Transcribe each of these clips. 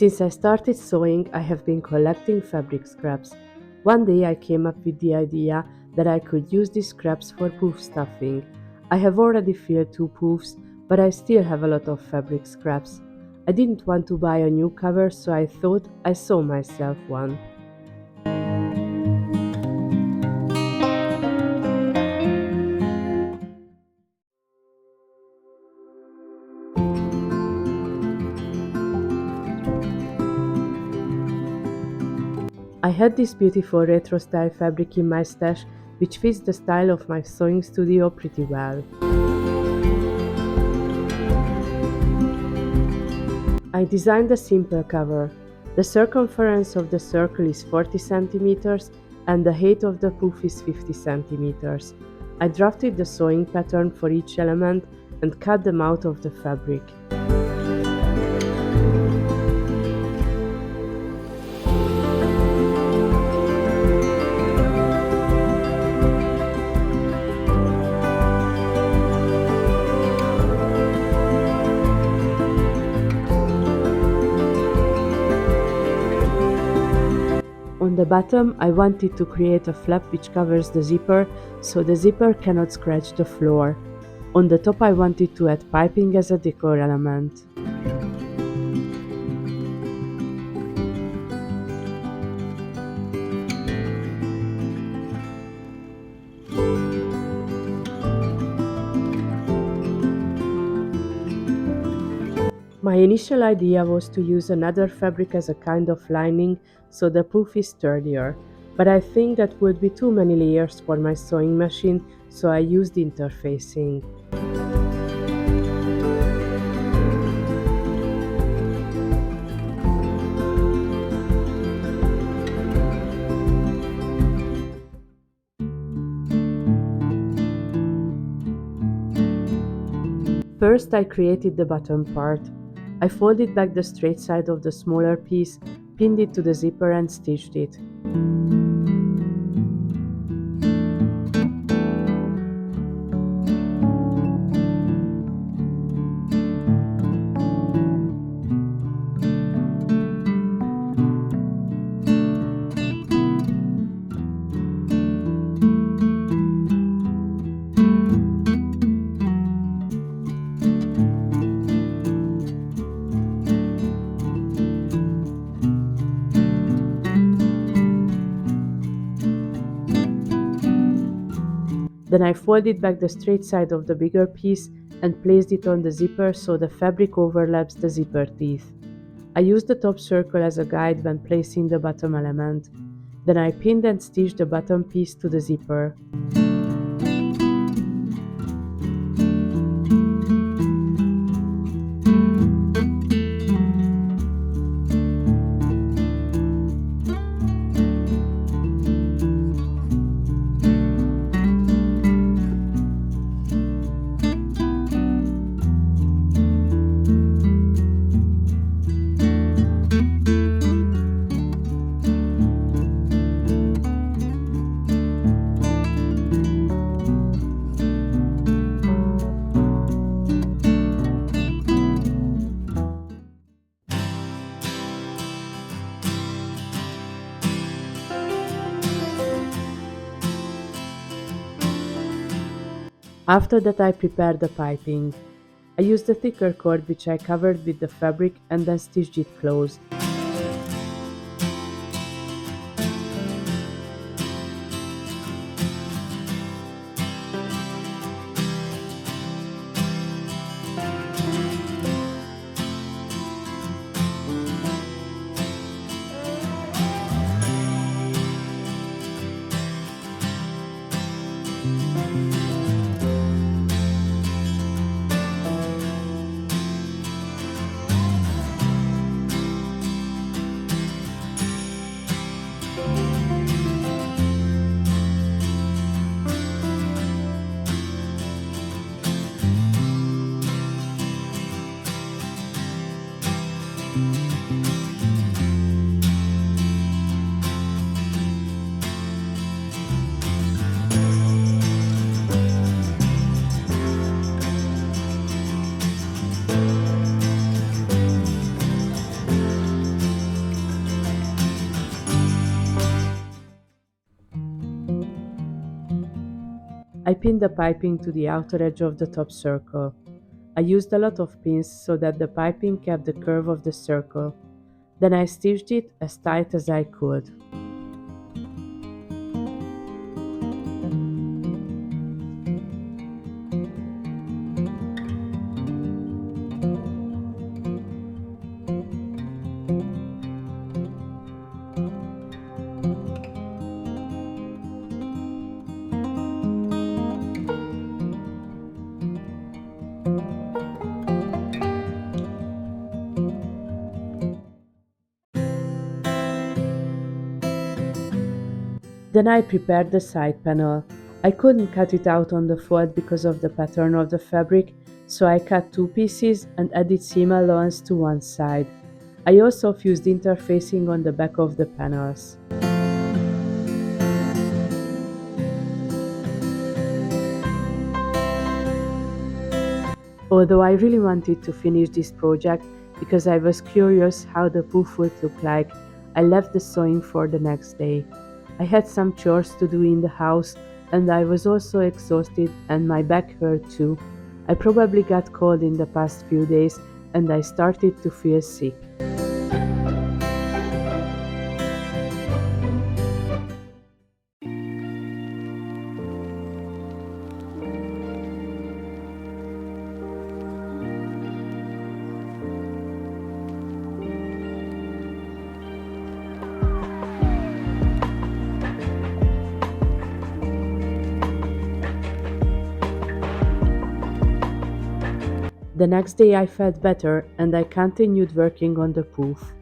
Since I started sewing, I have been collecting fabric scraps. One day I came up with the idea that I could use these scraps for poof stuffing. I have already filled 2 poofs, but I still have a lot of fabric scraps. I didn't want to buy a new cover, so I thought I'd sew myself one. I had this beautiful retro style fabric in my stash, which fits the style of my sewing studio pretty well. I designed a simple cover. The circumference of the circle is 40 centimeters and the height of the poof is 50 centimeters. I drafted the sewing pattern for each element and cut them out of the fabric. On the bottom, I wanted to create a flap which covers the zipper so the zipper cannot scratch the floor. On the top, I wanted to add piping as a decor element. My initial idea was to use another fabric as a kind of lining so the poof is sturdier, but I think that would be too many layers for my sewing machine, so I used interfacing. First, I created the bottom part. I folded back the straight side of the smaller piece, pinned it to the zipper and stitched it. Then I folded back the straight side of the bigger piece and placed it on the zipper so the fabric overlaps the zipper teeth. I used the top circle as a guide when placing the bottom element. Then I pinned and stitched the bottom piece to the zipper. After that I prepared the piping. I used a thicker cord which I covered with the fabric and then stitched it closed. I pinned the piping to the outer edge of the top circle. I used a lot of pins so that the piping kept the curve of the circle. Then I stitched it as tight as I could. Then I prepared the side panel. I couldn't cut it out on the fold because of the pattern of the fabric, so I cut two pieces and added seam allowance to one side. I also fused interfacing on the back of the panels. Although I really wanted to finish this project because I was curious how the poof would look like, I left the sewing for the next day. I had some chores to do in the house and I was also exhausted and my back hurt too. I probably got cold in the past few days and I started to feel sick. The next day I felt better and I continued working on the poof.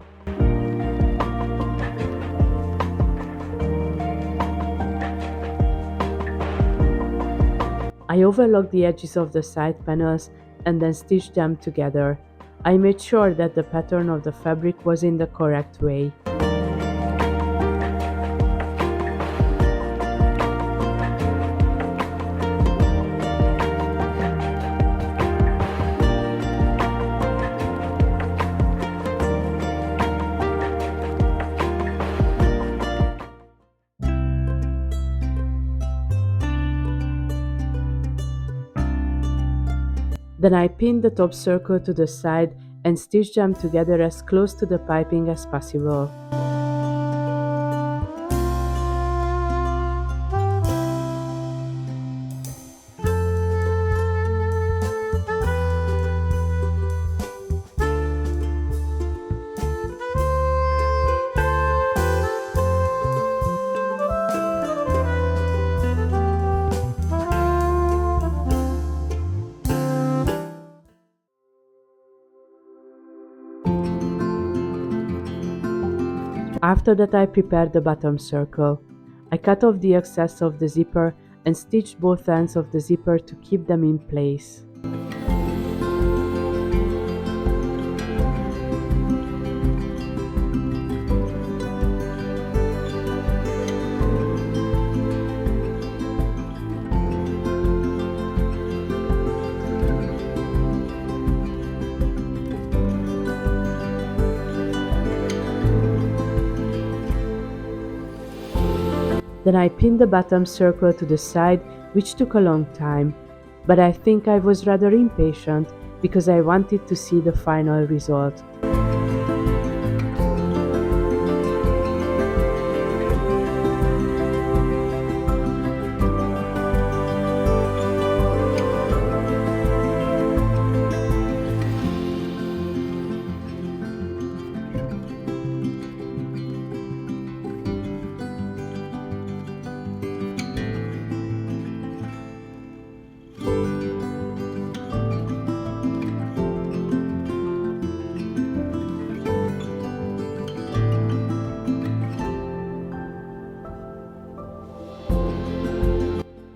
I overlocked the edges of the side panels and then stitched them together. I made sure that the pattern of the fabric was in the correct way. Then I pinned the top circle to the side and stitched them together as close to the piping as possible. After that I prepared the bottom circle. I cut off the excess of the zipper and stitched both ends of the zipper to keep them in place. Then I pinned the bottom circle to the side, which took a long time, but I think I was rather impatient because I wanted to see the final result.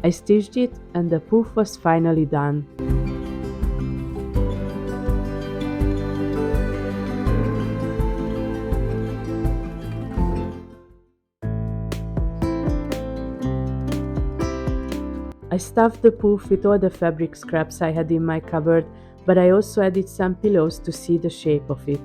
I stitched it and the poof was finally done. I stuffed the poof with all the fabric scraps I had in my cupboard, but I also added some pillows to see the shape of it.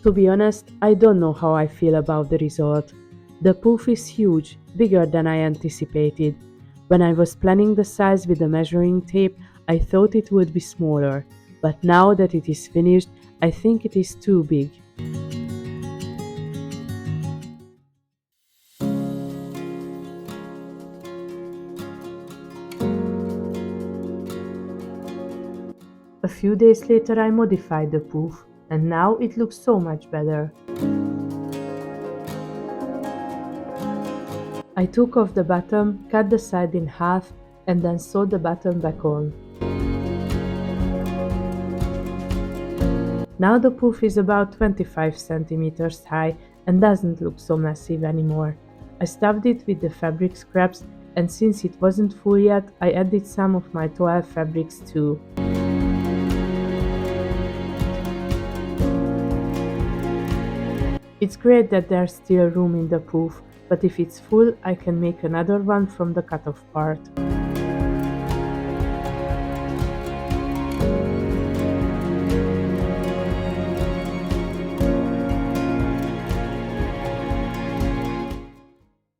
To be honest, I don't know how I feel about the result. The poof is huge, bigger than I anticipated. When I was planning the size with the measuring tape, I thought it would be smaller, but now that it is finished, I think it is too big. A few days later, I modified the poof, and now it looks so much better. I took off the bottom, cut the side in half, and then sewed the bottom back on. Now the poof is about 25 centimeters high and doesn't look so massive anymore. I stuffed it with the fabric scraps, and since it wasn't full yet, I added some of my toile fabrics too. It's great that there's still room in the poof, but if it's full, I can make another one from the cut-off part.